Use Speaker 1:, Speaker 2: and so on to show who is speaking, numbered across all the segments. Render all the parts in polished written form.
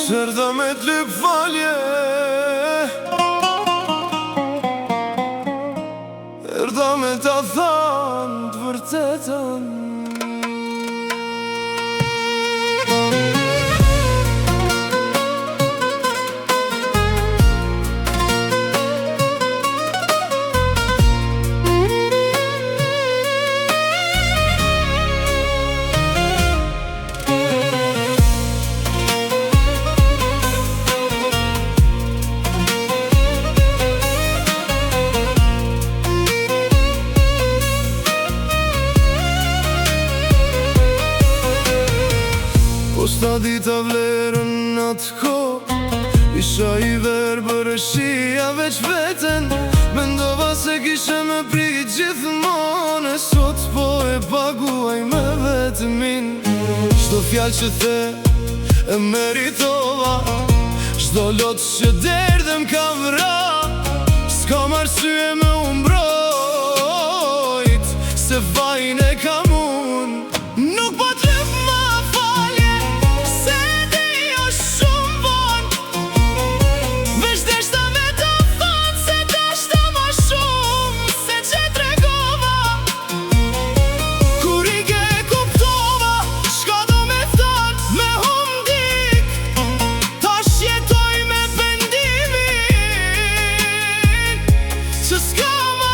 Speaker 1: Shërda me t'lyp falje, erdha me t'a thanë të vërtetën. Sta dita vlerën atë ko, isha i verë bërëshia veç veten. Mendova se kishe me prit gjithmonë, e sot po e paguaj me vetëmin. Shdo fjallë që the e meritova, shdo lot që derdhe m'ka vra. S'kam arsye me umbrojt, se vajnë e kam unë. Nuk po t'lyp ma falje, se di jo shumë bon. Veç deshta me të thonë, se deshta ma shumë se që tregova. Kur i ke kuptova, shka do me thonë, me humdik. Tash jetoj me pendimin, që s'ka ma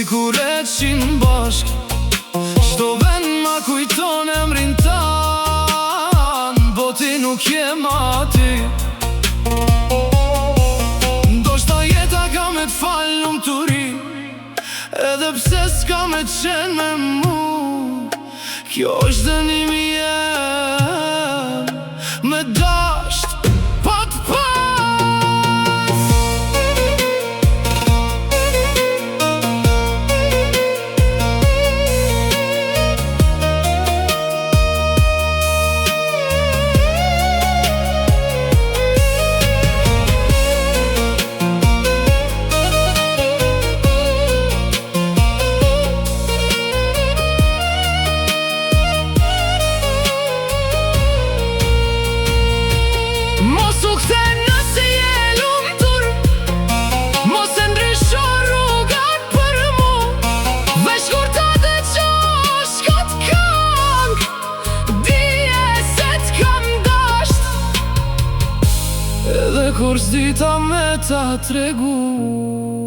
Speaker 1: kur e qin bashk, shdo ven ma kujton emrin tan, boti nuk jem aty. Ndoshta jeta ka me t'fal nuk të ri, edhe pse s'ka me qen me mu. Kjo është dënimi jem, me dasht pa t'pas. Mos u kthe nëse je lumtur, mos e ndrysho rrugat për mu. Veç kur ta dëgjosh kot këng, dije se t'kam dasht, edhe kur s'dita me ta tregu.